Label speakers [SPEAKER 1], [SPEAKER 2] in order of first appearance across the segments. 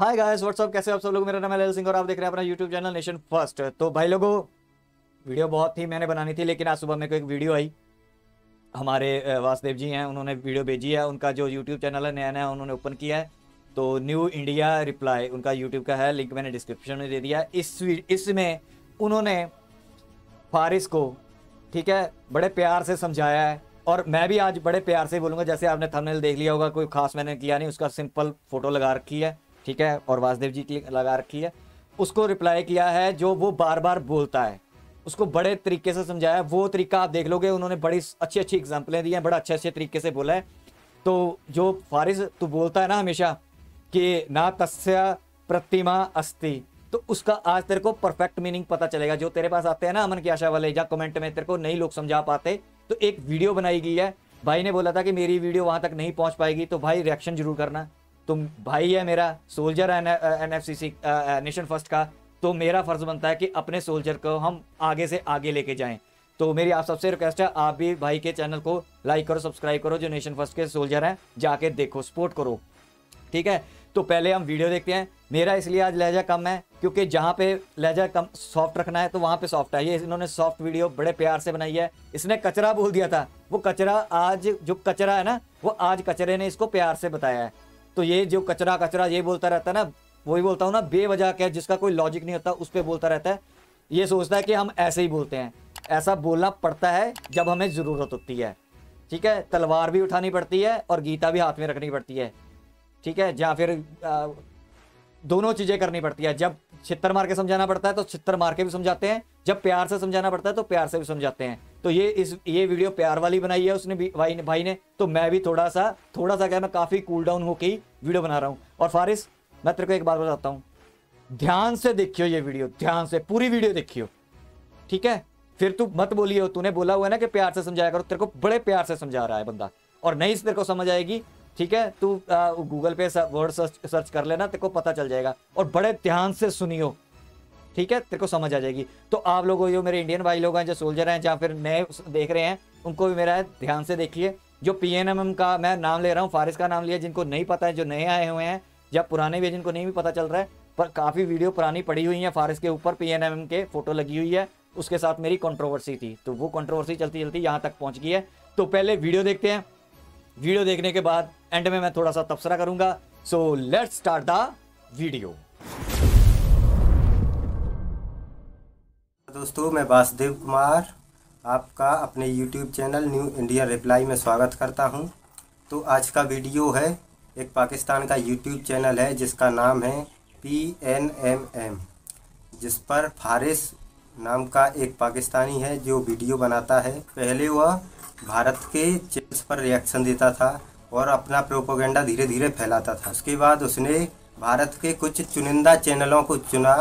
[SPEAKER 1] Hi guys what's up, कैसे हो आप सब लोग। मेरा नाम है ललित सिंह और आप देख रहे हैं अपना यूट्यूब चैनल नेशन फर्स्ट। तो भाई लोगों, वीडियो बहुत थी मैंने बनानी थी, लेकिन आज सुबह मेरे को एक वीडियो आई। हमारे वासुदेव जी हैं, उन्होंने वीडियो भेजी है। उनका जो यूट्यूब चैनल है नया नया उन्होंने ओपन किया है। तो न्यू इंडिया रिप्लाई उनका यूट्यूब का है, लिंक मैंने डिस्क्रिप्शन में दे दिया। इसमें उन्होंने फारिस को, ठीक है, बड़े प्यार से समझाया है। और मैं भी आज बड़े प्यार से बोलूँगा, जैसे आपने थंबनेल देख लिया होगा, कोई खास मैंने किया नहीं, उसका सिंपल फोटो लगा रखी है, ठीक है, और वासुदेव जी की लगा रखी है। उसको रिप्लाई किया है जो वो बार बार बोलता है, उसको बड़े तरीके से समझाया। वो तरीका आप देख लोगे, उन्होंने बड़ी अच्छी अच्छी एग्जाम्पलें दी हैं, बड़ा अच्छे अच्छे तरीके से बोला है। तो जो फारिस तू बोलता है ना हमेशा कि ना तस्य प्रतिमा अस्ति, तो उसका आज तेरे को परफेक्ट मीनिंग पता चलेगा। जो तेरे पास आते हैं ना अमन की आशा वाले, या कमेंट में तेरे को नहीं लोग समझा पाते, तो एक वीडियो बनाई गई है। भाई ने बोला था कि मेरी वीडियो वहां तक नहीं पहुंच पाएगी, तो भाई रिएक्शन जरूर करना। तुम भाई है मेरा, सोल्जर है एनएफसीसी नेशन फर्स्ट का, तो मेरा फर्ज बनता है कि अपने सोल्जर को हम आगे से आगे लेके जाएं। तो मेरी आप सबसे रिक्वेस्ट है, आप भी भाई के चैनल को लाइक करो, सब्सक्राइब करो। जो नेशन फर्स्ट के सोल्जर हैं जाके देखो, सपोर्ट करो, ठीक है। तो पहले हम वीडियो देखते हैं। मेरा इसलिए आज लहजा कम है क्योंकि जहाँ पे लहजा कम सॉफ्ट रखना है तो वहाँ पे सॉफ्ट है। ये इन्होंने सॉफ्ट वीडियो बड़े प्यार से बनाई है। इसने कचरा बोल दिया था, वो कचरा आज जो कचरा है ना, वो आज कचरे ने इसको प्यार से बताया है। तो ये जो कचरा कचरा ये बोलता रहता है ना, वही बोलता हूँ ना, बेवजह क्या, जिसका कोई लॉजिक नहीं होता उस पर बोलता रहता है। ये सोचता है कि हम ऐसे ही बोलते हैं। ऐसा बोलना पड़ता है जब हमें ज़रूरत होती है, ठीक है। तलवार भी उठानी पड़ती है और गीता भी हाथ में रखनी पड़ती है, ठीक है। या फिर दोनों चीज़ें करनी पड़ती है। जब छित्तर मार के समझाना पड़ता है तो छित्तर मार के भी समझाते हैं, जब प्यार से समझाना पड़ता है तो प्यार से भी समझाते हैं। तो ये वीडियो प्यार वाली बनाई है उसने भी, भाई ने। तो मैं भी थोड़ा सा क्या, मैं काफ़ी कूल डाउन होकर ही वीडियो बना रहा हूँ। और फारिस, मैं तेरे को एक बात बताता हूँ, ध्यान से देखियो ये वीडियो, ध्यान से पूरी वीडियो देखियो, ठीक है। फिर तू मत बोलियो, तूने बोला हुआ है ना कि प्यार से समझाया करो, तेरे को बड़े प्यार से समझा रहा है बंदा। और नहीं तेरे को समझ आएगी, ठीक है, तू गूगल पे वर्ड सर्च कर लेना, तेरे को पता चल जाएगा। और बड़े ध्यान से सुनियो, ठीक है, तेरे को समझ आ जाएगी। तो आप लोगों, जो मेरे इंडियन भाई लोग हैं, जो सोल्जर हैं, या फिर नए देख रहे हैं, उनको भी मेरा है, ध्यान से देखिए। जो PNMM का मैं नाम ले रहा हूँ, फारिस का नाम लिया, जिनको नहीं पता है, जो नए आए हुए हैं, या पुराने भी जिनको नहीं भी पता चल रहा है, पर काफ़ी वीडियो पुरानी पड़ी हुई है फारिस के ऊपर, PNMM के फोटो लगी हुई है, उसके साथ मेरी कंट्रोवर्सी थी। तो वो कंट्रोवर्सी चलती चलती यहाँ तक पहुँच गई है। तो पहले वीडियो देखते हैं, वीडियो देखने के बाद एंड में मैं थोड़ा सा तबसरा करूंगा। So let's start the video.
[SPEAKER 2] दोस्तों, मैं वासुदेव कुमार आपका अपने YouTube channel new India reply में स्वागत करता हूं। तो आज का वीडियो है, एक पाकिस्तान का YouTube चैनल है जिसका नाम है PNMM, जिस पर फारिस नाम का एक पाकिस्तानी है जो वीडियो बनाता है। पहले वह भारत के चैनल्स पर रिएक्शन देता था और अपना प्रोपेगेंडा धीरे धीरे फैलाता था। उसके बाद उसने भारत के कुछ चुनिंदा चैनलों को चुना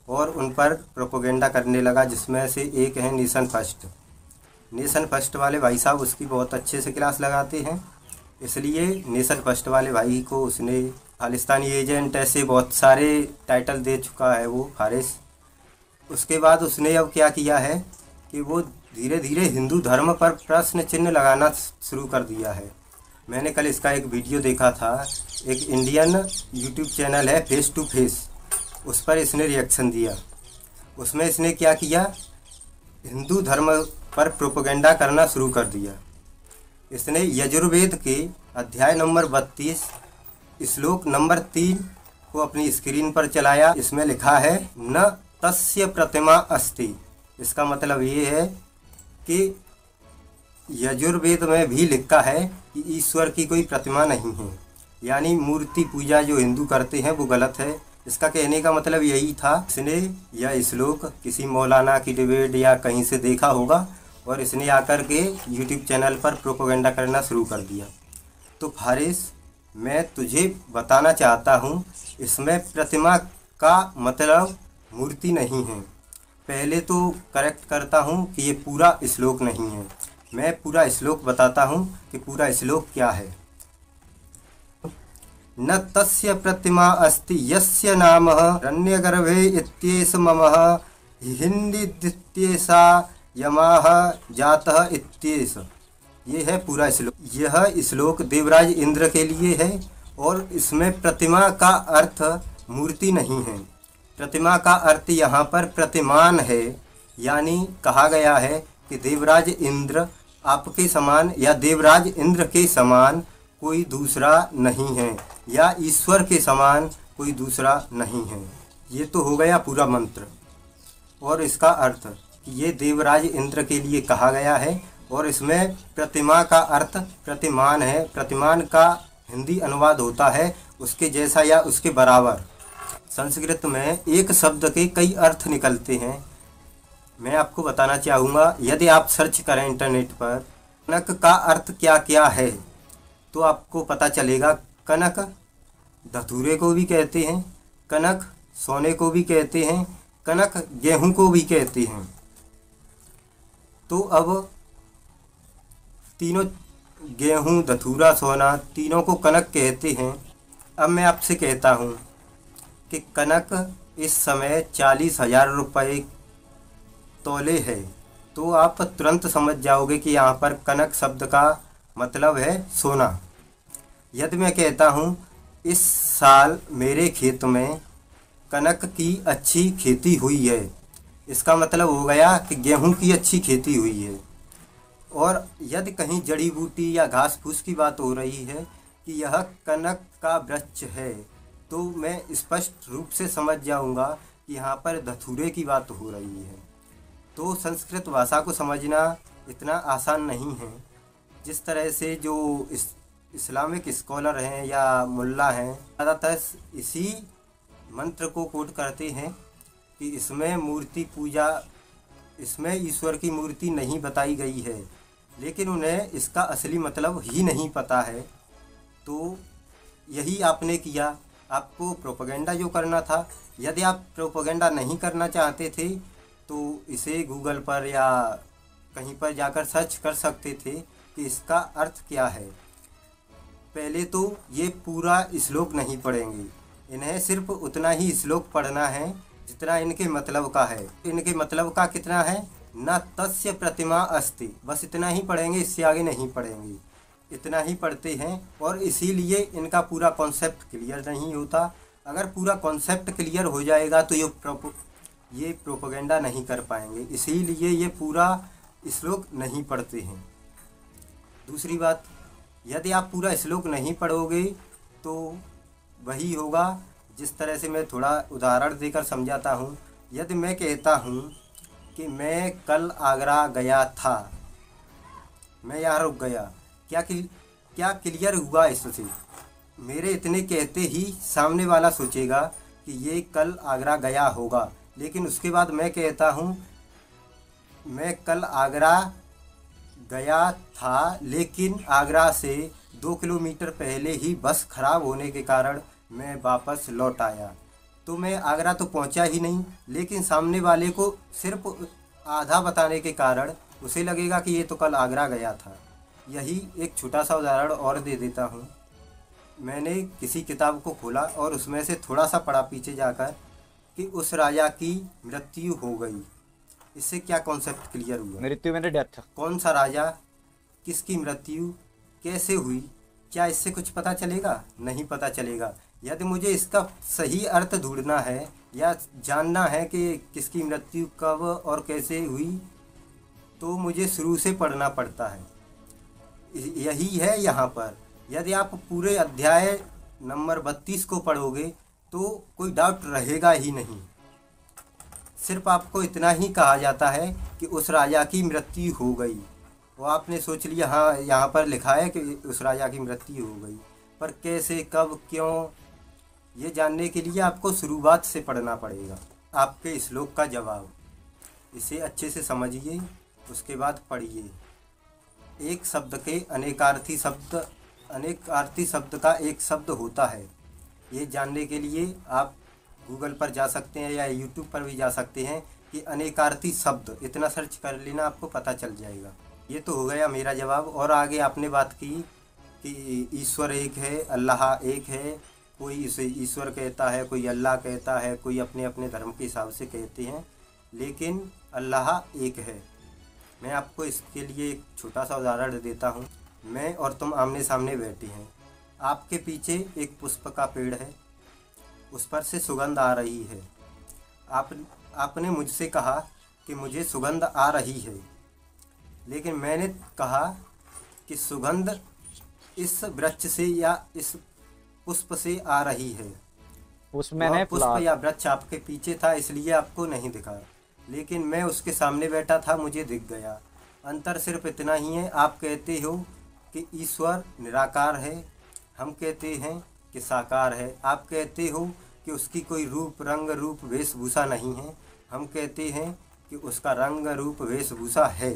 [SPEAKER 2] और उन पर प्रोपेगेंडा करने लगा, जिसमें से एक है नेशन फर्स्ट। नेशन फर्स्ट वाले भाई साहब उसकी बहुत अच्छे से क्लास लगाते हैं, इसलिए नेशन फर्स्ट वाले भाई को उसने खालिस्तानी एजेंट, ऐसे बहुत सारे टाइटल दे चुका है वो फारिस। उसके बाद उसने अब क्या किया है कि वो धीरे धीरे हिंदू धर्म पर प्रश्न चिन्ह लगाना शुरू कर दिया है। मैंने कल इसका एक वीडियो देखा था, एक इंडियन यूट्यूब चैनल है फेस टू फेस, उस पर इसने रिएक्शन दिया। उसमें इसने क्या किया, हिंदू धर्म पर प्रोपेगेंडा करना शुरू कर दिया। इसने यजुर्वेद के अध्याय नंबर 32 श्लोक नंबर 3 को अपनी स्क्रीन पर चलाया। इसमें लिखा है न तस्य प्रतिमा अस्ति। इसका मतलब ये है कि यजुर्वेद में भी लिखा है कि ईश्वर की कोई प्रतिमा नहीं है, यानी मूर्ति पूजा जो हिंदू करते हैं वो गलत है। इसका कहने का मतलब यही था। इसने यह श्लोक किसी मौलाना की डिबेट या कहीं से देखा होगा और इसने आकर के यूट्यूब चैनल पर प्रोपेगेंडा करना शुरू कर दिया। तो फारिस, मैं तुझे बताना चाहता हूँ, इसमें प्रतिमा का मतलब मूर्ति नहीं है। पहले तो करेक्ट करता हूँ कि ये पूरा श्लोक नहीं है, मैं पूरा श्लोक बताता हूँ कि पूरा श्लोक क्या है। न तस्य प्रतिमा अस्ति यस्य नामः रण्यगर्भे इत्येष ममः हिंदित्येषा यमाः जातः इत्येष। ये है पूरा श्लोक। यह श्लोक देवराज इंद्र के लिए है और इसमें प्रतिमा का अर्थ मूर्ति नहीं है। प्रतिमा का अर्थ यहाँ पर प्रतिमान है, यानी कहा गया है कि देवराज इंद्र आपके समान या देवराज इंद्र के समान कोई दूसरा नहीं है, या ईश्वर के समान कोई दूसरा नहीं है। ये तो हो गया पूरा मंत्र और इसका अर्थ कि ये देवराज इंद्र के लिए कहा गया है। और इसमें प्रतिमा का अर्थ प्रतिमान है। प्रतिमान का हिंदी अनुवाद होता है उसके जैसा या उसके बराबर। संस्कृत में एक शब्द के कई अर्थ निकलते हैं। मैं आपको बताना चाहूँगा, यदि आप सर्च करें इंटरनेट पर कनक का अर्थ क्या क्या है तो आपको पता चलेगा। कनक धतूरे को भी कहते हैं, कनक सोने को भी कहते हैं, कनक गेहूं को भी कहते हैं। तो अब तीनों गेहूं, धतूरा, सोना तीनों को कनक कहते हैं। अब मैं आपसे कहता हूं कि कनक इस समय 40,000 रुपये तोले है, तो आप तुरंत समझ जाओगे कि यहाँ पर कनक शब्द का मतलब है सोना। यदि मैं कहता हूँ इस साल मेरे खेत में कनक की अच्छी खेती हुई है, इसका मतलब हो गया कि गेहूं की अच्छी खेती हुई है। और यदि कहीं जड़ी बूटी या घास फूस की बात हो रही है कि यह कनक का वृक्ष है, तो मैं स्पष्ट रूप से समझ जाऊंगा कि यहाँ पर धतूरे की बात हो रही है। तो संस्कृत भाषा को समझना इतना आसान नहीं है। जिस तरह से जो इस्लामिक स्कॉलर हैं या मुल्ला हैं, ज़्यादातर इसी मंत्र को कोट करते हैं कि इसमें मूर्ति पूजा, इसमें ईश्वर की मूर्ति नहीं बताई गई है, लेकिन उन्हें इसका असली मतलब ही नहीं पता है। तो यही आपने किया, आपको प्रोपेगेंडा जो करना था। यदि आप प्रोपेगेंडा नहीं करना चाहते थे तो इसे गूगल पर या कहीं पर जाकर सर्च कर सकते थे कि इसका अर्थ क्या है। पहले तो ये पूरा श्लोक नहीं पढ़ेंगे, इन्हें सिर्फ उतना ही श्लोक पढ़ना है जितना इनके मतलब का है। इनके मतलब का कितना है, न तस्य प्रतिमा अस्ति, बस इतना ही पढ़ेंगे, इससे आगे नहीं पढ़ेंगे। इतना ही पढ़ते हैं और इसीलिए इनका पूरा कॉन्सेप्ट क्लियर नहीं होता। अगर पूरा कॉन्सेप्ट क्लियर हो जाएगा तो ये प्रोपेगेंडा नहीं कर पाएंगे, इसीलिए ये पूरा श्लोक नहीं पढ़ते हैं। दूसरी बात, यदि आप पूरा श्लोक नहीं पढ़ोगे तो वही होगा जिस तरह से मैं थोड़ा उदाहरण देकर समझाता हूँ। यदि मैं कहता हूँ कि मैं कल आगरा गया था, मैं यहाँ रुक गया, क्या क्लियर हुआ इससे? मेरे इतने कहते ही सामने वाला सोचेगा कि ये कल आगरा गया होगा। लेकिन उसके बाद मैं कहता हूँ मैं कल आगरा गया था, लेकिन आगरा से 2 किलोमीटर पहले ही बस खराब होने के कारण मैं वापस लौट आया। तो मैं आगरा तो पहुंचा ही नहीं, लेकिन सामने वाले को सिर्फ आधा बताने के कारण उसे लगेगा कि ये तो कल आगरा गया था। यही एक छोटा सा उदाहरण और दे देता हूँ। मैंने किसी किताब को खोला और उसमें से थोड़ा सा पढ़ा पीछे जाकर कि उस राजा की मृत्यु हो गई। इससे क्या कॉन्सेप्ट क्लियर हुआ?
[SPEAKER 1] मृत्यु मेरे डेथ।
[SPEAKER 2] कौन सा राजा, किसकी मृत्यु, कैसे हुई, क्या इससे कुछ पता चलेगा? नहीं पता चलेगा। यदि मुझे इसका सही अर्थ ढूंढना है या जानना है कि किसकी मृत्यु कब और कैसे हुई, तो मुझे शुरू से पढ़ना पड़ता है। यही है यहाँ पर। यदि आप पूरे अध्याय नंबर 32 को पढ़ोगे तो कोई डाउट रहेगा ही नहीं। सिर्फ आपको इतना ही कहा जाता है कि उस राजा की मृत्यु हो गई, वो आपने सोच लिया हाँ यहाँ पर लिखा है कि उस राजा की मृत्यु हो गई, पर कैसे, कब, क्यों, ये जानने के लिए आपको शुरुआत से पढ़ना पड़ेगा। आपके श्लोक का जवाब, इसे अच्छे से समझिए, उसके बाद पढ़िए। एक शब्द के अनेकार्थी शब्द का एक शब्द होता है। ये जानने के लिए आप गूगल पर जा सकते हैं या यूट्यूब पर भी जा सकते हैं कि अनेकार्थी शब्द, इतना सर्च कर लेना, आपको पता चल जाएगा। ये तो हो गया मेरा जवाब। और आगे आपने बात की कि ईश्वर एक है, अल्लाह एक है, कोई इसे ईश्वर कहता है, कोई अल्लाह कहता है, कोई अपने अपने धर्म के हिसाब से कहते हैं, लेकिन अल्लाह एक है। मैं आपको इसके लिए एक छोटा सा उदाहरण देता हूँ। मैं और तुम आमने सामने बैठे हैं, आपके पीछे एक पुष्प का पेड़ है उस पर से सुगंध आ रही है। आपने मुझसे कहा कि मुझे सुगंध आ रही है, लेकिन मैंने कहा कि सुगंध इस वृक्ष से या इस पुष्प से आ रही है।
[SPEAKER 1] उसमें
[SPEAKER 2] वह
[SPEAKER 1] ने
[SPEAKER 2] पुष्प
[SPEAKER 1] फ्लावर।
[SPEAKER 2] या वृक्ष आपके पीछे था, इसलिए आपको नहीं दिखा, लेकिन मैं उसके सामने बैठा था, मुझे दिख गया। अंतर सिर्फ इतना ही है, आप कहते हो कि ईश्वर निराकार है, हम कहते हैं कि साकार है। आप कहते हो कि उसकी कोई रूप रंग रूप वेशभूषा नहीं है, हम कहते हैं कि उसका रंग रूप वेशभूषा है।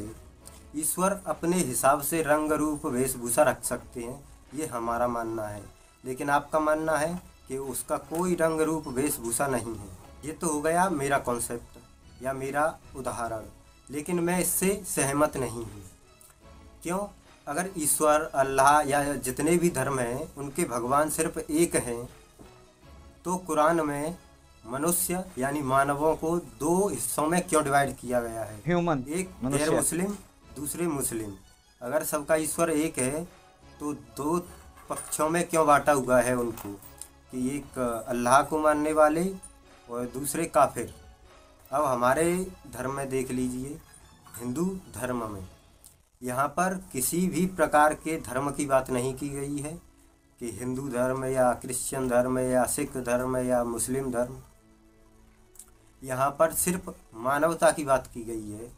[SPEAKER 2] ईश्वर अपने हिसाब से रंग रूप वेशभूषा रख सकते हैं, ये हमारा मानना है, लेकिन आपका मानना है कि उसका कोई रंग रूप वेशभूषा नहीं है। ये तो हो गया मेरा कॉन्सेप्ट या मेरा उदाहरण, लेकिन मैं इससे सहमत नहीं हूँ। क्यों? अगर ईश्वर अल्लाह या जितने भी धर्म हैं उनके भगवान सिर्फ एक हैं, तो कुरान में मनुष्य यानी मानवों को दो हिस्सों में क्यों डिवाइड किया गया है?
[SPEAKER 1] ह्यूमन,
[SPEAKER 2] एक गैर
[SPEAKER 1] मनुष्य।
[SPEAKER 2] मुस्लिम, दूसरे मुस्लिम। अगर सबका ईश्वर एक है तो दो पक्षों में क्यों बांटा हुआ है उनको, कि एक अल्लाह को मानने वाले और दूसरे काफिर। अब हमारे धर्म में देख लीजिए, हिंदू धर्म में यहाँ पर किसी भी प्रकार के धर्म की बात नहीं की गई है कि हिंदू धर्म या क्रिश्चियन धर्म या सिख धर्म या मुस्लिम धर्म। यहाँ पर सिर्फ मानवता की बात की गई है।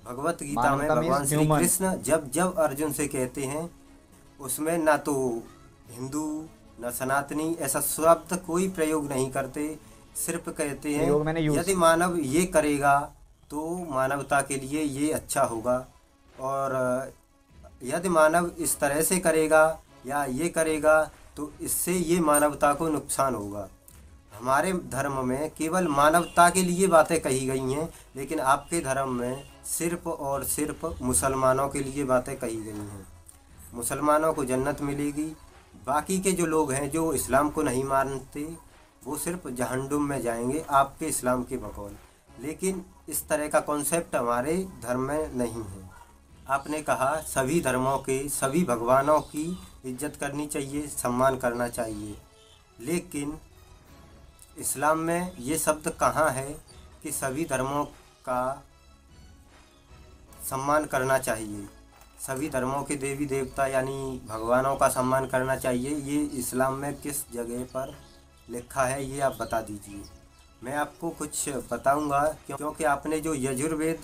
[SPEAKER 2] भगवत गीता में
[SPEAKER 1] मानवता
[SPEAKER 2] भगवान
[SPEAKER 1] means
[SPEAKER 2] श्री
[SPEAKER 1] human।
[SPEAKER 2] कृष्ण जब जब अर्जुन से कहते हैं, उसमें ना तो हिंदू न सनातनी ऐसा शब्द कोई प्रयोग नहीं करते, सिर्फ कहते हैं
[SPEAKER 1] प्रयोग मैंने use।
[SPEAKER 2] यदि मानव ये करेगा तो मानवता के लिए ये अच्छा होगा, और यदि मानव इस तरह से करेगा या ये करेगा तो इससे ये मानवता को नुकसान होगा। हमारे धर्म में केवल मानवता के लिए बातें कही गई हैं, लेकिन आपके धर्म में सिर्फ और सिर्फ मुसलमानों के लिए बातें कही गई हैं। मुसलमानों को जन्नत मिलेगी, बाकी के जो लोग हैं जो इस्लाम को नहीं मानते वो सिर्फ जहन्नुम में जाएंगे आपके इस्लाम के बकौल। लेकिन इस तरह का कॉन्सेप्ट हमारे धर्म में नहीं है। आपने कहा सभी धर्मों के सभी भगवानों की इज्जत करनी चाहिए, सम्मान करना चाहिए, लेकिन इस्लाम में ये शब्द कहाँ है कि सभी धर्मों का सम्मान करना चाहिए, सभी धर्मों के देवी देवता यानी भगवानों का सम्मान करना चाहिए? ये इस्लाम में किस जगह पर लिखा है, ये आप बता दीजिए। मैं आपको कुछ बताऊंगा, क्योंकि आपने जो यजुर्वेद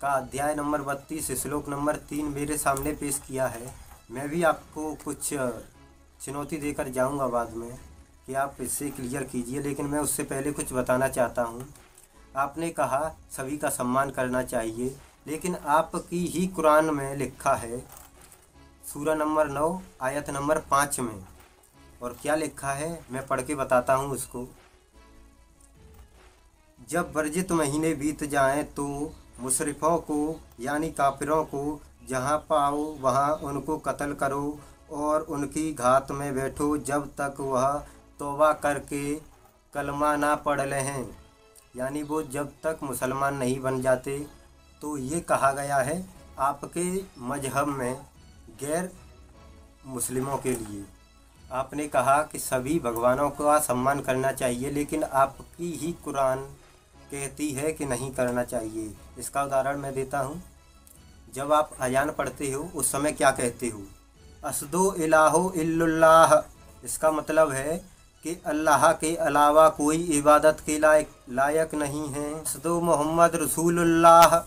[SPEAKER 2] का अध्याय नंबर 32 श्लोक नंबर 3 मेरे सामने पेश किया है, मैं भी आपको कुछ चुनौती देकर जाऊंगा बाद में कि आप इससे क्लियर कीजिए, लेकिन मैं उससे पहले कुछ बताना चाहता हूं। आपने कहा सभी का सम्मान करना चाहिए, लेकिन आपकी ही कुरान में लिखा है सूरा नंबर 9 आयत नंबर 5 में, और क्या लिखा है मैं पढ़ के बताता हूँ उसको। जब वर्जित महीने बीत जाएं तो मुशरिफों को यानी काफिरों को जहाँ पाओ वहाँ उनको कत्ल करो और उनकी घात में बैठो जब तक वह तौबा करके कलमा ना पढ़ लें, यानी वो जब तक मुसलमान नहीं बन जाते। तो ये कहा गया है आपके मजहब में गैर मुस्लिमों के लिए। आपने कहा कि सभी भगवानों का सम्मान करना चाहिए, लेकिन आपकी ही कुरान कहती है कि नहीं करना चाहिए। इसका उदाहरण मैं देता हूँ। जब आप अजान पढ़ते हो उस समय क्या कहते हो? असदो इलाहो इल्लल्लाह। इसका मतलब है कि अल्लाह के अलावा कोई इबादत के लायक नहीं है। असदो मोहम्मद रसूलुल्लाह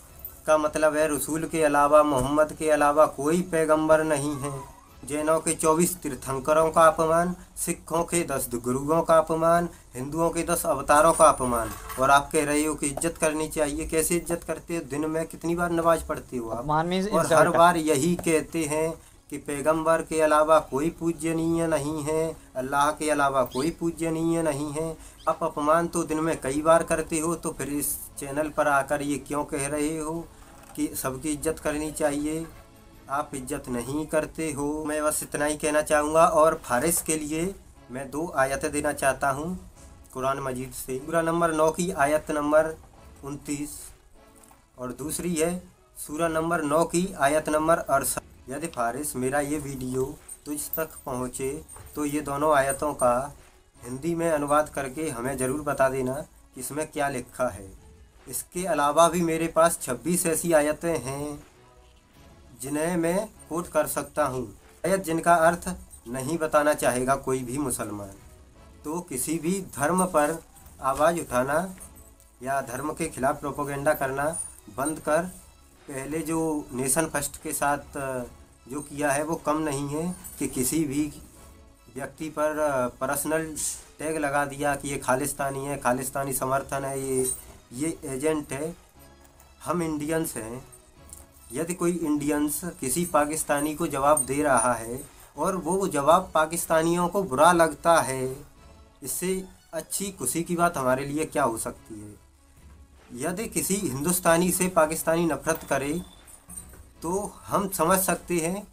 [SPEAKER 2] का मतलब है रसूल के अलावा मोहम्मद के अलावा कोई पैगंबर नहीं है। जैनों के 24 तीर्थंकरों का अपमान, सिखों के 10 गुरुओं का अपमान, हिंदुओं के 10 अवतारों का अपमान, और आप कह रहे हो कि इज्जत करनी चाहिए। कैसे इज्जत करते हो? दिन में कितनी बार नमाज पढ़ते हो आप? और हर बार यही कहते हैं कि पैगंबर के अलावा कोई पूजनीय नहीं है, अल्लाह के अलावा कोई पूजनीय नहीं है। आप अपमान तो दिन में कई बार करते हो, तो फिर इस चैनल पर आकर ये क्यों कह रहे हो कि सबकी इज्जत करनी चाहिए? आप इज्जत नहीं करते हो। मैं बस इतना ही कहना चाहूँगा। और फारिस के लिए मैं 2 आयतें देना चाहता हूँ कुरान मजीद से। सूरा नंबर 9 की आयत नंबर 29, और दूसरी है सूरा नंबर 9 की आयत नंबर 68। यदि फारिस मेरा ये वीडियो तुझ तक पहुँचे तो ये दोनों आयतों का हिंदी में अनुवाद करके हमें ज़रूर बता देना कि इसमें क्या लिखा है। इसके अलावा भी मेरे पास 26 ऐसी आयतें हैं जिन्हें मैं कोट कर सकता हूँ। आयत जिनका अर्थ नहीं बताना चाहेगा कोई भी मुसलमान, तो किसी भी धर्म पर आवाज़ उठाना या धर्म के खिलाफ प्रोपोगेंडा करना बंद कर पहले जो नेशन फर्स्ट के साथ जो किया है वो कम नहीं है कि किसी भी व्यक्ति पर पर्सनल टैग लगा दिया कि ये खालिस्तानी है, खालिस्तानी समर्थन है, ये एजेंट है। हम इंडियंस हैं। यदि कोई इंडियंस किसी पाकिस्तानी को जवाब दे रहा है और वो जवाब पाकिस्तानियों को बुरा लगता है, इससे अच्छी खुशी की बात हमारे लिए क्या हो सकती है। यदि किसी हिंदुस्तानी से पाकिस्तानी नफरत करे तो हम समझ सकते हैं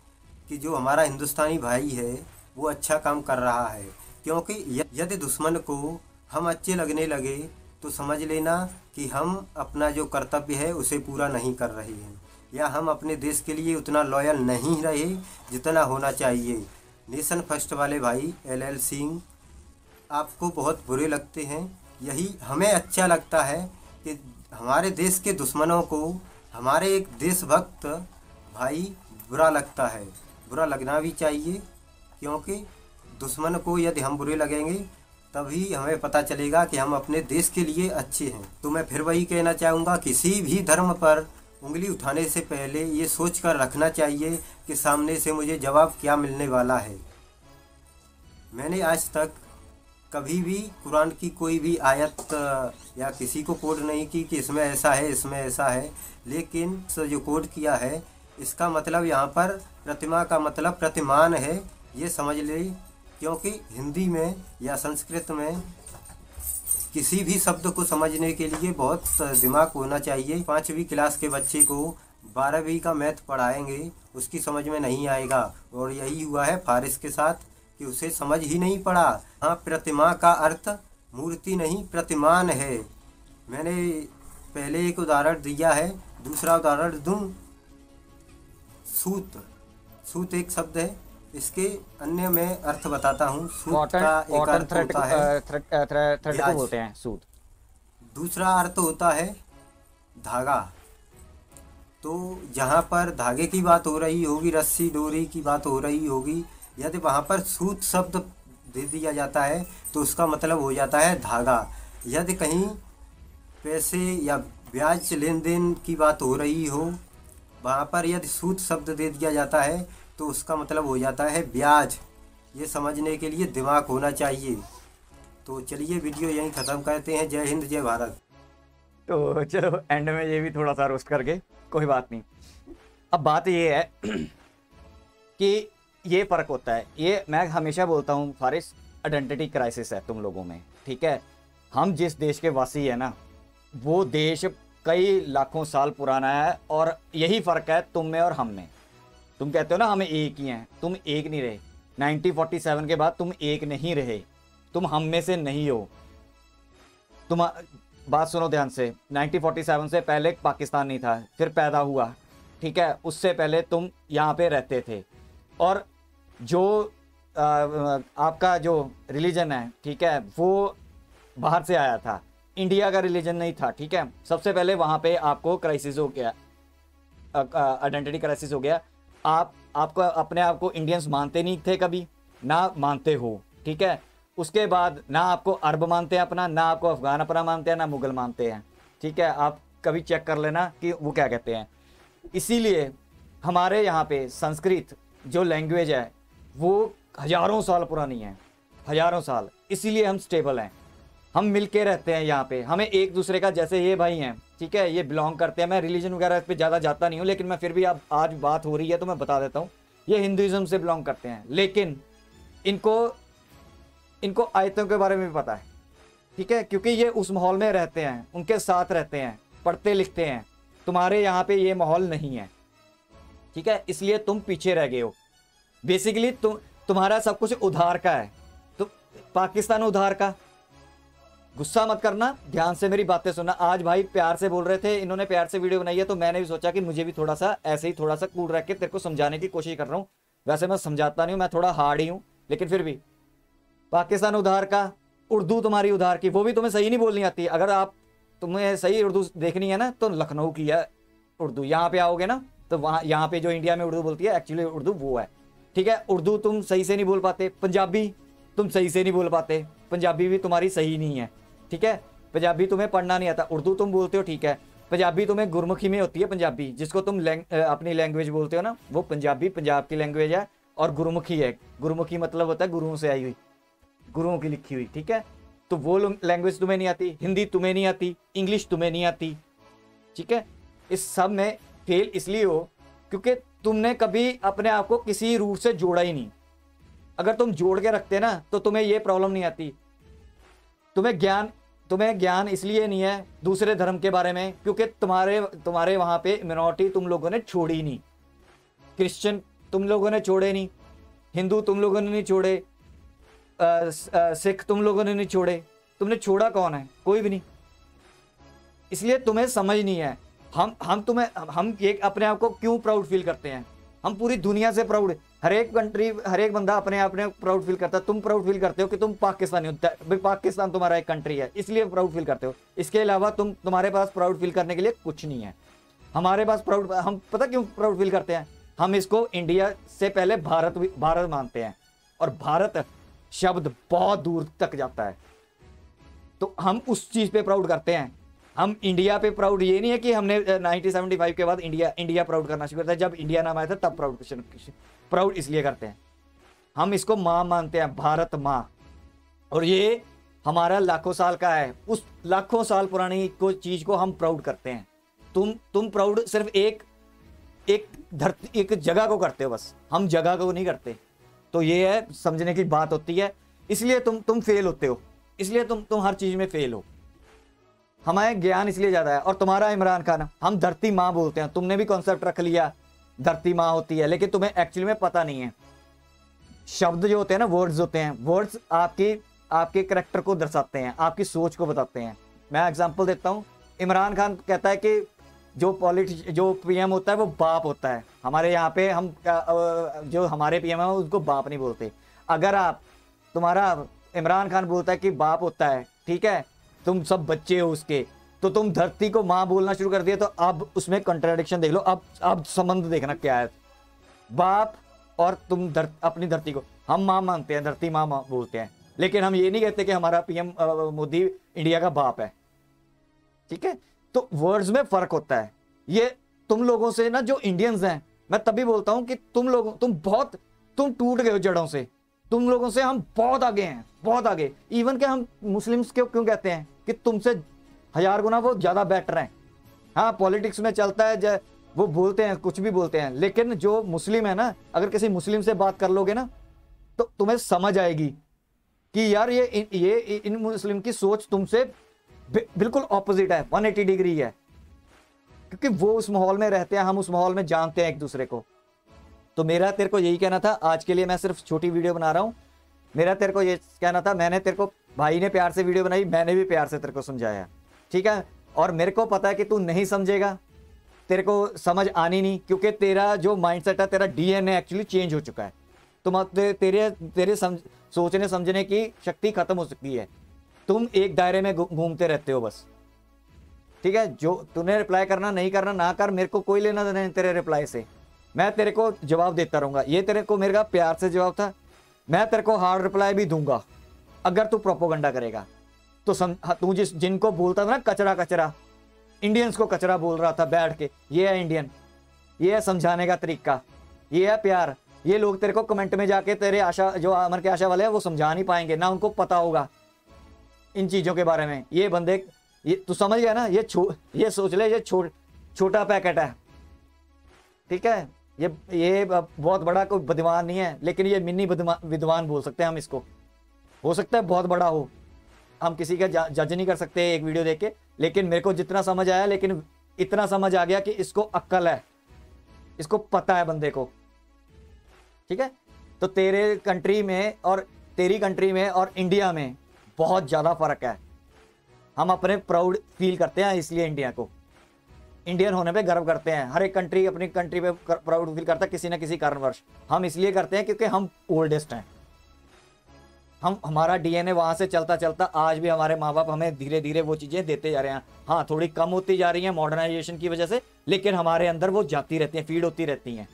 [SPEAKER 2] कि जो हमारा हिंदुस्तानी भाई है वो अच्छा काम कर रहा है, क्योंकि यदि दुश्मन को हम अच्छे लगने लगे तो समझ लेना कि हम अपना जो कर्तव्य है उसे पूरा नहीं कर रहे हैं, या हम अपने देश के लिए उतना लॉयल नहीं रहे जितना होना चाहिए। नेशन फर्स्ट वाले भाई LL सिंह आपको बहुत बुरे लगते हैं। यही हमें अच्छा लगता है कि हमारे देश के दुश्मनों को हमारे एक देशभक्त भाई बुरा लगता है। बुरा लगना भी चाहिए, क्योंकि दुश्मन को यदि हम बुरे लगेंगे तभी हमें पता चलेगा कि हम अपने देश के लिए अच्छे हैं। तो मैं फिर वही कहना चाहूँगा, किसी भी धर्म पर उंगली उठाने से पहले ये सोच कर रखना चाहिए कि सामने से मुझे जवाब क्या मिलने वाला है। मैंने आज तक कभी भी कुरान की कोई भी आयत या किसी को कोड नहीं की कि इसमें ऐसा है, इसमें ऐसा है, लेकिन जो कोड किया है इसका मतलब यहाँ पर प्रतिमा का मतलब प्रतिमान है, ये समझ ले। क्योंकि हिंदी में या संस्कृत में किसी भी शब्द को समझने के लिए बहुत दिमाग होना चाहिए। 5वीं क्लास के बच्चे को 12वीं का मैथ पढ़ाएंगे, उसकी समझ में नहीं आएगा। और यही हुआ है फारिस के साथ कि उसे समझ ही नहीं पड़ा। हाँ, प्रतिमा का अर्थ मूर्ति नहीं प्रतिमान है। मैंने पहले एक उदाहरण दिया है, दूसरा उदाहरण दूँ। सूत, सूत एक शब्द है, इसके अन्य में अर्थ बताता हूँ। सूत का एक अर्थ होता है
[SPEAKER 1] थ्रेड को बोलते हैं सूत।
[SPEAKER 2] दूसरा अर्थ होता है धागा। तो जहाँ पर धागे की बात हो रही होगी, रस्सी डोरी की बात हो रही होगी, यदि वहाँ पर सूत शब्द दे दिया जाता है तो उसका मतलब हो जाता है धागा। यदि कहीं पैसे या ब्याज लेन देन की बात हो रही हो, वहाँ पर यदि सूत शब्द दे दिया जाता है तो उसका मतलब हो जाता है ब्याज। ये समझने के लिए दिमाग होना चाहिए। तो चलिए वीडियो यहीं ख़त्म करते हैं। जय हिंद, जय भारत।
[SPEAKER 1] तो चलो एंड में ये भी थोड़ा सा रोस्ट करके, कोई बात नहीं। अब बात ये है कि ये फ़र्क होता है, ये मैं हमेशा बोलता हूँ फारिस, आइडेंटिटी क्राइसिस है तुम लोगों में, ठीक है। हम जिस देश के वासी है ना, वो देश कई लाखों साल पुराना है, और यही फ़र्क है तुम में और हम में। तुम कहते हो ना हमें एक ही हैं, तुम एक नहीं रहे। 1947 के बाद तुम एक नहीं रहे, तुम हम में से नहीं हो। तुम बात सुनो ध्यान से, 1947 से पहले पाकिस्तान नहीं था, फिर पैदा हुआ, ठीक है। उससे पहले तुम यहाँ पे रहते थे, और जो आपका जो रिलीजन है, ठीक है, वो बाहर से आया था, इंडिया का रिलीजन नहीं था, ठीक है। सबसे पहले वहाँ पे आपको क्राइसिस हो गया, आइडेंटिटी क्राइसिस हो गया। आपको अपने आप को इंडियंस मानते नहीं थे कभी, ना मानते हो, ठीक है। उसके बाद ना आपको अरब मानते हैं अपना, ना आपको अफगान अपना मानते हैं, ना मुगल मानते हैं, ठीक है। आप कभी चेक कर लेना कि वो क्या कहते हैं। इसीलिए हमारे यहाँ पे संस्कृत जो लैंग्वेज है वो हज़ारों साल पुरानी है, हज़ारों साल। इसीलिए हम स्टेबल हैं, हम मिल के रहते हैं यहाँ पे। हमें एक दूसरे का, जैसे ये भाई हैं, ठीक है, ये बिलोंग करते हैं। मैं रिलीजन वगैरह इस पर ज़्यादा जाता नहीं हूँ, लेकिन मैं फिर भी अब आज बात हो रही है तो मैं बता देता हूँ। ये हिंदुज़म से बिलोंग करते हैं, लेकिन इनको आयतों के बारे में भी पता है, ठीक है, क्योंकि ये उस माहौल में रहते हैं, उनके साथ रहते हैं, पढ़ते लिखते हैं। तुम्हारे यहाँ पे ये माहौल नहीं है, ठीक है, इसलिए तुम पीछे रह गए हो। बेसिकली तुम्हारा सब कुछ उधार का है, तो पाकिस्तान उधार का। गुस्सा मत करना, ध्यान से मेरी बातें सुनना। आज भाई प्यार से बोल रहे थे, इन्होंने प्यार से वीडियो बनाई है, तो मैंने भी सोचा कि मुझे भी थोड़ा सा ऐसे ही थोड़ा सा कूल रख के तेरे को समझाने की कोशिश कर रहा हूँ। वैसे मैं समझाता नहीं हूँ, मैं थोड़ा हार्ड ही हूँ, लेकिन फिर भी पाकिस्तान उधार का, उर्दू तुम्हारी उधार की, वो भी तुम्हें सही नहीं बोलनी आती। अगर आप तुम्हें सही उर्दू देखनी है ना तो लखनऊ की है उर्दू। यहाँ पे आओगे ना तो वहाँ यहाँ पे जो इंडिया में उर्दू बोलती है एक्चुअली उर्दू वो है, ठीक है। उर्दू तुम सही से नहीं बोल पाते, पंजाबी तुम सही से नहीं बोल पाते, पंजाबी भी तुम्हारी सही नहीं है, ठीक है। पंजाबी तुम्हें पढ़ना नहीं आता, उर्दू तुम बोलते हो, ठीक है। पंजाबी तुम्हें गुरमुखी में होती है, पंजाबी जिसको तुम अपनी लैंग्वेज बोलते हो ना, वो पंजाबी पंजाब की लैंग्वेज है। और गुरमुखी है, गुरमुखी मतलब होता है गुरुओं से आई हुई, गुरुओं की लिखी हुई, ठीक है। तो वो लैंग्वेज तुम्हें नहीं आती, हिंदी तुम्हें नहीं आती, इंग्लिश तुम्हें नहीं आती, ठीक है। इस सब में फेल इसलिए हो क्योंकि तुमने कभी अपने आप को किसी रूट से जोड़ा ही नहीं। अगर तुम जोड़ के रखते ना तो तुम्हें ये प्रॉब्लम नहीं आती। तुम्हें ज्ञान इसलिए नहीं है दूसरे धर्म के बारे में क्योंकि तुम्हारे वहां पे मिनॉरिटी तुम लोगों ने छोड़ी नहीं। क्रिश्चियन तुम लोगों ने छोड़े नहीं, हिंदू तुम लोगों ने नहीं छोड़े, सिख तुम लोगों ने नहीं छोड़े। तुमने छोड़ा कौन है? कोई भी नहीं। इसलिए तुम्हें समझ नहीं है। हम ये अपने आप को क्यों प्राउड फील करते हैं? हम पूरी दुनिया से प्राउड, हर एक बंदा अपने आप प्राउड फील करता है। तुम प्राउड फील करते हो कि तुम पाकिस्तानी हो, भाई पाकिस्तान तुम्हारा एक कंट्री है इसलिए प्राउड फील करते हो। इसके अलावा तुम्हारे पास प्राउड फील करने के लिए कुछ नहीं है। हमारे पास हम पता क्यों प्राउड फील करते हैं? हम इसको इंडिया से पहले भारत मानते हैं, और भारत शब्द बहुत दूर तक जाता है, तो हम उस चीज पे प्राउड करते हैं। हम इंडिया पे प्राउड ये नहीं है कि हमने 1975 के बाद इंडिया प्राउड करना शुरू करता है। जब इंडिया नाम आया था तब प्राउड इसलिए करते हैं। हम इसको माँ मानते हैं, भारत माँ, और ये हमारा लाखों साल का है। उस लाखों साल पुरानी चीज को हम प्राउड करते हैं। तुम प्राउड सिर्फ एक जगह को करते हो, बस हम जगह को नहीं करते। तो ये है समझने की बात होती है। इसलिए तुम फेल होते हो, इसलिए तुम हर चीज में फेल हो। हमारे ज्ञान इसलिए ज्यादा है। और तुम्हारा इमरान खान, हम धरती माँ बोलते हैं, तुमने भी कॉन्सेप्ट रख लिया धरती माँ होती है, लेकिन तुम्हें एक्चुअली में पता नहीं है। शब्द जो होते हैं ना, वर्ड्स होते हैं, वर्ड्स आपके करेक्टर को दर्शाते हैं, आपकी सोच को बताते हैं। मैं एग्जांपल देता हूँ। इमरान खान कहता है कि जो पीएम होता है वो बाप होता है। हमारे यहाँ पे जो हमारे पीएम है उनको बाप नहीं बोलते। अगर तुम्हारा इमरान खान बोलता है कि बाप होता है, ठीक है, तुम सब बच्चे हो उसके, तो तुम धरती को माँ बोलना शुरू कर दिए, तो अब उसमें कंट्राडिक्शन देख लो। अब संबंध देखना क्या है। बाप और तुम अपनी धरती को हम माँ मानते हैं, धरती माँ बोलते हैं, लेकिन हम ये नहीं कहते कि हमारा पीएम मोदी इंडिया का बाप है, ठीक है। तो वर्ड्स में फर्क होता है। ये तुम लोगों से ना, जो इंडियंस हैं, मैं तभी बोलता हूं कि तुम टूट गए हो जड़ों से। तुम लोगों से हम बहुत आगे हैं, बहुत आगे। इवन के हम मुस्लिम्स क्यों कहते हैं कि तुमसे 1000 गुना वो ज्यादा बेटर हैं। हाँ, पॉलिटिक्स में चलता है, वो बोलते हैं, कुछ भी बोलते हैं, लेकिन जो मुस्लिम है ना, अगर किसी मुस्लिम से बात कर लोगे ना तो तुम्हें समझ आएगी कि यार ये इन मुस्लिम की सोच तुमसे बिल्कुल ऑपोजिट है, 180 डिग्री है, क्योंकि वो उस माहौल में रहते हैं, हम उस माहौल में जानते हैं एक दूसरे को। तो मेरा तेरे को यही कहना था। आज के लिए मैं सिर्फ छोटी वीडियो बना रहा हूं। मेरा तेरे को ये कहना था, मैंने तेरे को, भाई ने प्यार से वीडियो बनाई, मैंने भी प्यार से तेरे को समझाया, ठीक है। और मेरे को पता है कि तू नहीं समझेगा, तेरे को समझ आनी नहीं, क्योंकि तेरा जो माइंडसेट है, तेरा डीएनए एक्चुअली चेंज हो चुका है। तेरे सोचने समझने की शक्ति खत्म हो चुकी है। तुम एक दायरे में घूमते रहते हो बस, ठीक है। जो तूने रिप्लाई करना नहीं करना ना कर, मेरे को कोई लेना देना नहीं तेरे रिप्लाई से। मैं तेरे को जवाब देता रहूंगा। ये तेरे को मेरा प्यार से जवाब था। मैं तेरे को हार्ड रिप्लाई भी दूंगा अगर तू प्रोपोगंडा करेगा तो। तू जिनको बोलता था ना कचरा, इंडियंस को कचरा बोल रहा था बैठ के, ये है इंडियन, ये है समझाने का तरीका, ये है प्यार। ये लोग तेरे को कमेंट में जाके, तेरे आशा, जो अमर के आशा वाले हैं, वो समझा नहीं पाएंगे, ना उनको पता होगा इन चीजों के बारे में। ये बंदे, ये तू समझ गया ना, ये सोच ले, ये छोटा पैकेट है, ठीक है। ये बहुत बड़ा कोई विद्वान नहीं है, लेकिन ये मिनी विद्वान बोल सकते हैं हम इसको। हो सकता है बहुत बड़ा हो, हम किसी का जज नहीं कर सकते एक वीडियो देख के, लेकिन मेरे को जितना समझ आया, लेकिन इतना समझ आ गया कि इसको अक्ल है, इसको पता है बंदे को, ठीक है। तो तेरे कंट्री में और तेरी कंट्री में और इंडिया में बहुत ज्यादा फर्क है। हम अपने प्राउड फील करते हैं, इसलिए इंडिया को, इंडियन होने पे गर्व करते हैं। हर एक कंट्री अपनी कंट्री पे प्राउड फील करता है किसी ना किसी कारणवश। हम इसलिए करते हैं क्योंकि हम ओल्डेस्ट हैं, हम हमारा डीएनए वहां से चलता चलता आज भी हमारे माँ बाप हमें धीरे धीरे वो चीजें देते जा रहे हैं। हाँ, थोड़ी कम होती जा रही हैं मॉडर्नाइजेशन की वजह से, लेकिन हमारे अंदर वो जाती रहती हैं, फीड होती रहती हैं।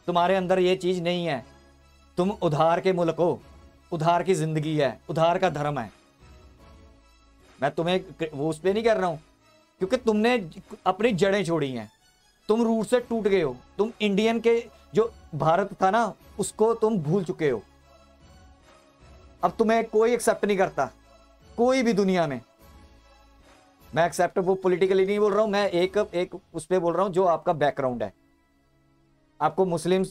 [SPEAKER 1] तुम्हारे अंदर ये चीज नहीं है। तुम उधार के मुल्क हो, उधार की जिंदगी है, उधार का धर्म है। मैं तुम्हें वो उस पर नहीं कर रहा हूं, क्योंकि तुमने अपनी जड़ें छोड़ी हैं, तुम रूट से टूट गए हो। तुम इंडियन के जो भारत था ना, उसको तुम भूल चुके हो। अब तुम्हें कोई एक्सेप्ट नहीं करता, कोई भी दुनिया में। मैं एक्सेप्ट वो पॉलिटिकली नहीं बोल रहा हूं, मैं एक उस पर बोल रहा हूं जो आपका बैकग्राउंड है। आपको मुस्लिम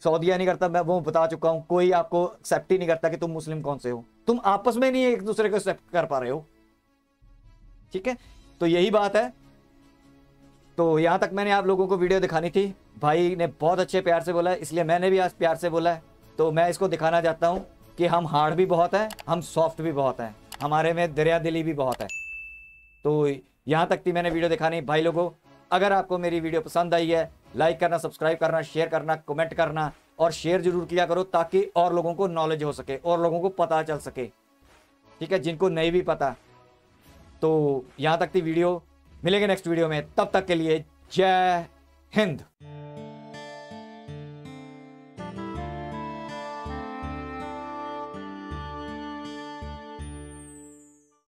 [SPEAKER 1] सऊदिया नहीं करता, मैं वो बता चुका हूं। कोई आपको एक्सेप्ट ही नहीं करता कि तुम मुस्लिम कौन से हो। तुम आपस में नहीं एक दूसरे को एक्सेप्ट कर पा रहे हो। ठीक है, तो यही बात है। तो यहां तक मैंने आप लोगों को वीडियो दिखानी थी। भाई ने बहुत अच्छे प्यार से बोला है, इसलिए मैंने भी आज प्यार से बोला है। तो मैं इसको दिखाना चाहता हूं कि हम हार्ड भी बहुत है, हम सॉफ्ट भी बहुत हैं, हमारे में दरिया दिली भी बहुत है। तो यहां तक थी मैंने वीडियो दिखानी। भाई लोगों, अगर आपको मेरी वीडियो पसंद आई है, लाइक करना, सब्सक्राइब करना, शेयर करना, कमेंट करना, और शेयर जरूर किया करो ताकि और लोगों को नॉलेज हो सके, और लोगों को पता चल सके। ठीक है, जिनको नहीं भी पता। तो यहां तक थी वीडियो, मिलेंगे नेक्स्ट वीडियो में। तब तक के लिए जय हिंद।